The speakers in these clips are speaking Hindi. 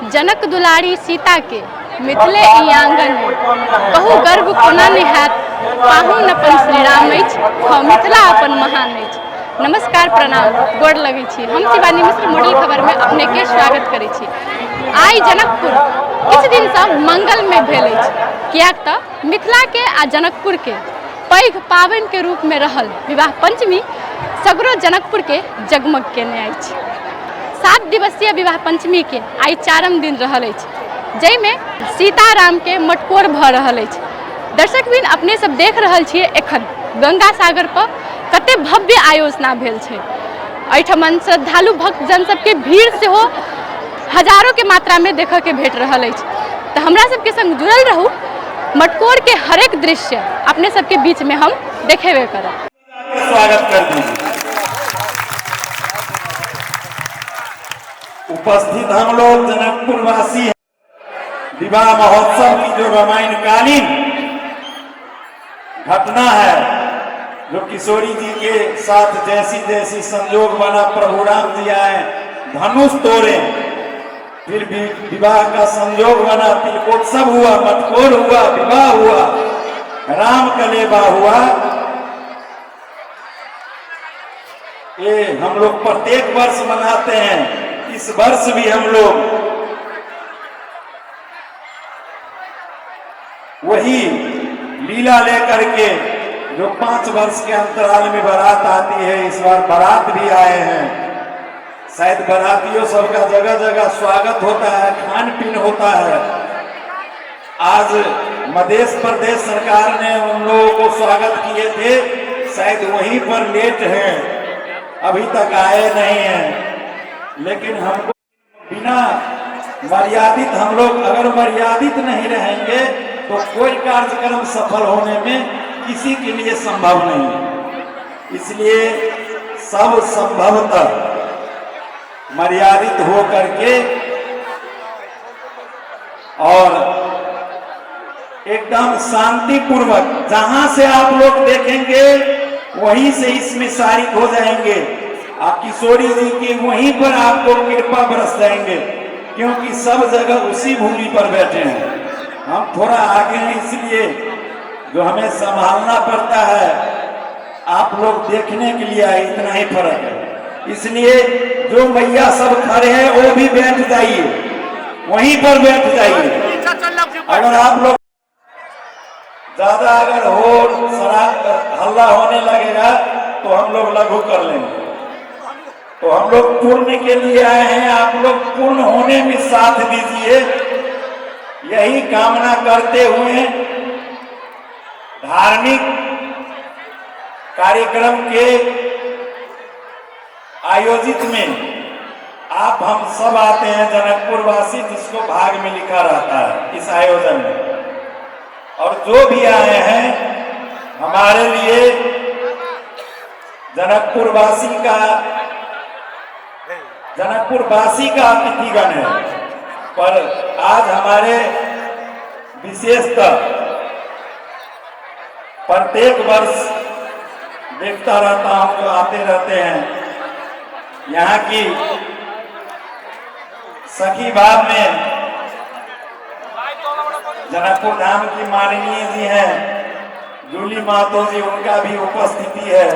जनक दुलारी सीता के मिथिले ई आंगन में कहू गर्व कोना निहात पाहुन अपन श्री राम अछि मिथिला अपन महान अछि। नमस्कार प्रणाम गोड़ लगै छी। हम शिवानी मिश्र मॉडल खबर में अपने के स्वागत करै छी। आई जनकपुर किछु दिन से मंगल में भेल अछि, कियाक तऽ मिथिला के आ जनकपुर के पैघ पावन के रूप में रहल विवाह पंचमी सगरो जनकपुर के जगमग केने अछि। 7 दिवसीय विवाह पंचमी के आई 4म दिन रहल अछि, जैमे सीताराम के मटकोर भ रहल अछि। दर्शकबिन अपने सब देख रहल छियै एखन गंगा सागर पर कते भव्य आयोजना भेल छै। एहिठमन श्रद्धालु भक्तजन सबके भीड़ सेहो हजारों के मात्रा में देखऽ के भेट रहल अछि। तऽ हमरा सबके संग जुड़ल रहू, मटकोर के हरेक दृश्य अपने सबके बीच में हम देखेबे करब। स्वागत कर दीजिए। उपस्थित हम लोग जनकपुर वासी हैं। विवाह महोत्सव की जो रामायणकालीन घटना है, जो किशोरी जी के साथ जैसी जैसी संयोग बना, प्रभु राम जी आए धनुष तोड़े, फिर भी विवाह का संयोग बना, तिलकोत्सव हुआ, मटकोर हुआ, विवाह हुआ, राम कलेबा हुआ। ये हम लोग प्रत्येक वर्ष मनाते हैं। इस वर्ष भी हम लोग वही लीला लेकर के जो 5 वर्ष के अंतराल में बारात आती है, इस बार बारात भी आए हैं। शायद बारातियों सबका जगह जगह स्वागत होता है, खान पीन होता है। आज मध्य प्रदेश सरकार ने उन लोगों को स्वागत किए थे, शायद वहीं पर लेट हैं, अभी तक आए नहीं हैं। लेकिन हमको बिना मर्यादित, हम लोग अगर मर्यादित नहीं रहेंगे तो कोई कार्यक्रम सफल होने में किसी के लिए संभव नहीं है। इसलिए सब संभवतः मर्यादित हो करके और एकदम शांतिपूर्वक, जहां से आप लोग देखेंगे वहीं से इसमें शारिक हो जाएंगे। आप किशोरी जी की वहीं पर आपको कृपा बरस जाएंगे, क्योंकि सब जगह उसी भूमि पर बैठे हैं। हम थोड़ा आगे हैं, इसलिए जो हमें संभालना पड़ता है, आप लोग देखने के लिए आए, इतना ही फर्क है। इसलिए जो मैया सब खड़े हैं वो भी बैठ जाइए, वहीं पर बैठ जाइए। अगर आप लोग ज्यादा अगर हो हल्ला होने लगेगा तो हम लोग लघु कर लेंगे। तो हम लोग पूर्ण के लिए आए हैं, आप लोग पूर्ण होने में साथ दीजिए, यही कामना करते हुए धार्मिक कार्यक्रम के आयोजित में आप हम सब आते हैं, जनकपुर वासी, जिसको भाग में लिखा रहता है इस आयोजन में। और जो भी आए हैं, हमारे लिए जनकपुर वासी का अतिथिगण है। पर आज हमारे विशेषतः प्रत्येक वर्ष देखता रहता हूं, जो आते रहते हैं, यहाँ की सखी बाब में जनकपुर धाम की माननीय जी हैं जूली मातो जी, उनका भी उपस्थिति है।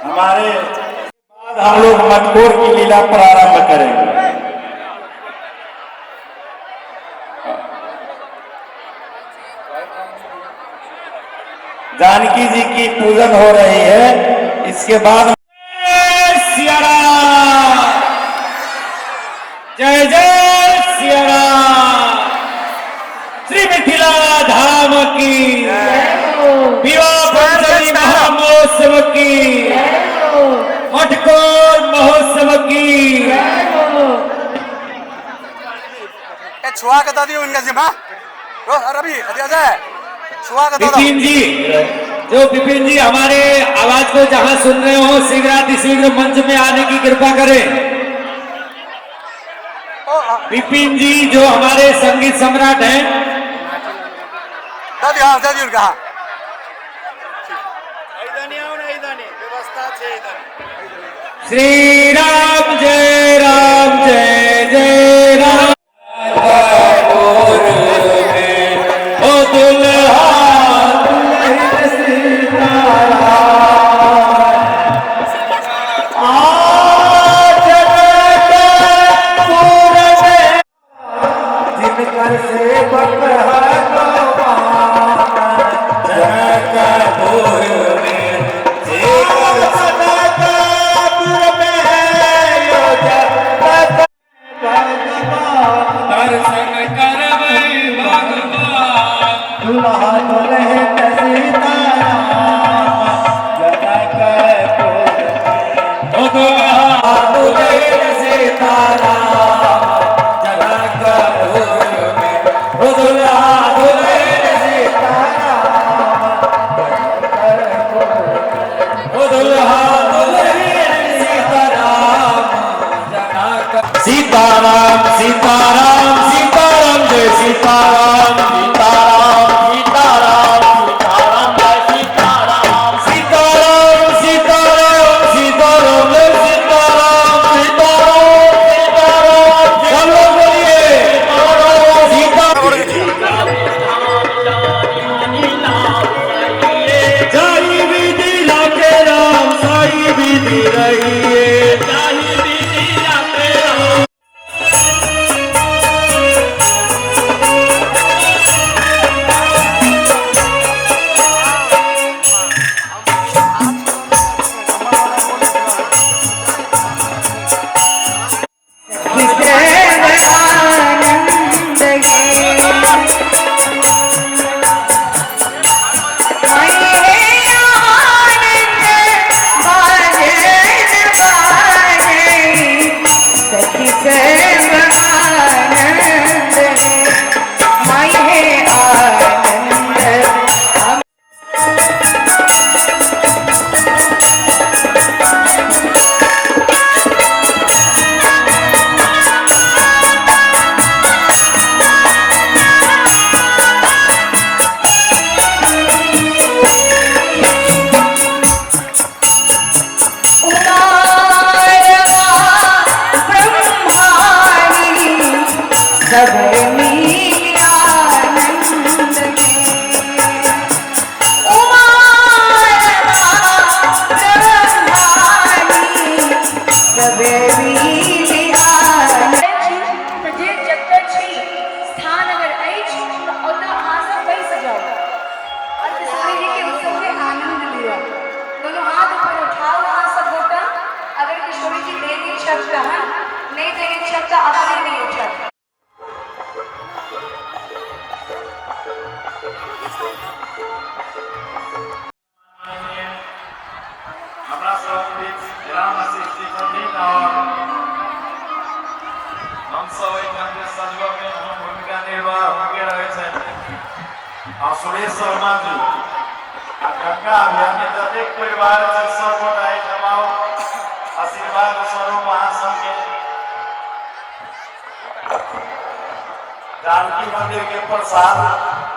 हमारे बाद हम लोग मटकोर की लीला प्रारंभ करेंगे। जानकी जी की पूजन हो रही है, इसके बाद सिया राम, जय जय सिया राम, श्री मिथिला धाम की, विवाह पंचमी महोत्सव की, मटकोर महोत्सव की। छुआ के दादी उनका जिम्मा रवि छुआ के विपिन जी, जो विपिन जी हमारे आवाज को जहां सुन रहे हो, शीघ्र मंच में आने की कृपा करें। विपिन जी जो हमारे संगीत सम्राट हैं, दादी उनका श्री राम जय जय सीताराम सीताराम सीताराम जय सीताराम सीताराम सीताराम सीताराम जय सीताराम सीताराम सीताराम सीताराम जय सीताराम सीताराम सीताराम सब लोग बोलिए जाई विधि लाके राम साई विधि रहिए जाई विधि लाके राम नहीं देंगे शब्द अपने नहीं उठा हमरा सब राम सृष्टि पंडित और हम सब एक मंदिर सजवा में हम भूमिका निर्वाह होके रहे छे और सुरेश शर्मा जी गंगा अभियान में जतेक परिवार से सब गोटाई जमाओ आशीर्वाद स्वरूप महासंघ के जानकी मंदिर के प्रसाद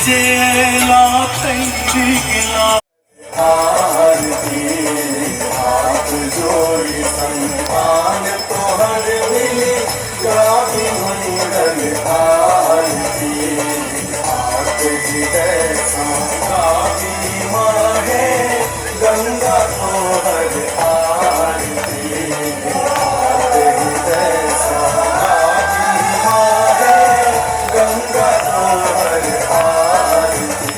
चेला तैला आरती हाथ जोड़ी संतान तोहर मिले गावी मंगल आरती हाथ हृदय गावी माँ है गंगा तोहर आरती हाथ हृदय गावी माँ है गंगा तोहर आरती।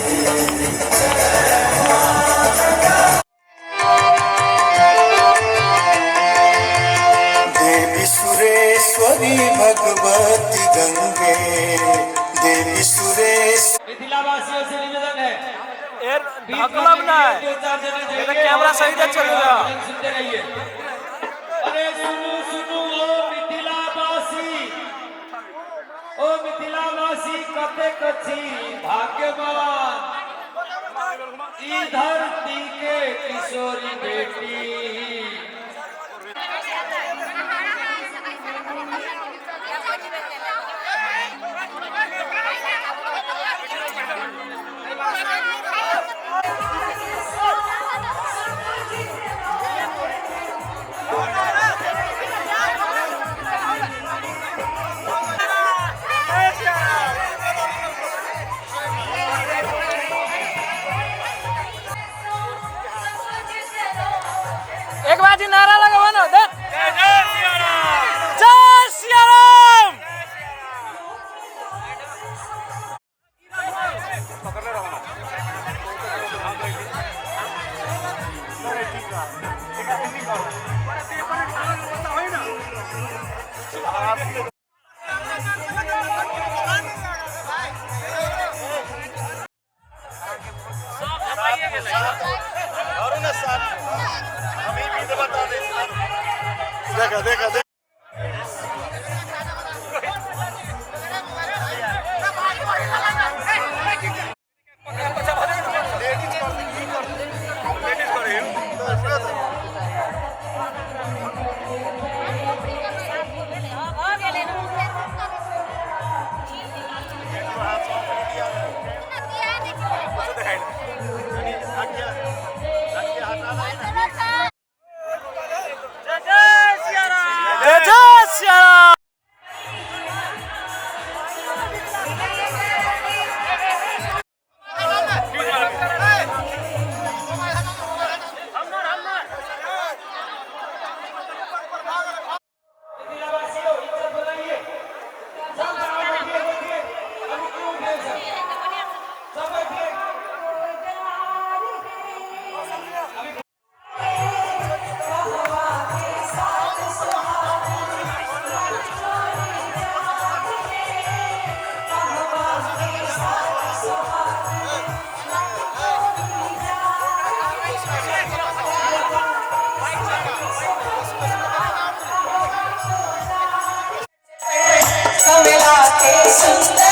देवी सुरेश्वरी भगवती गंगे देवी सुरेश मिथिलावासियों से निवेदन है ढकलब ना ये कैमरा सही से चलेगा। सुनते रहिए। अरे सुनो सुनो ओ मिथिलावासी कते कछि भाग्यवान ई धरती के किशोरी बेटी एक बार जी नारा लगाओ ना दे जय सिया राम जय सिया राम। देखा देखा देखा जय जय सिया राम। मिला के सुंदर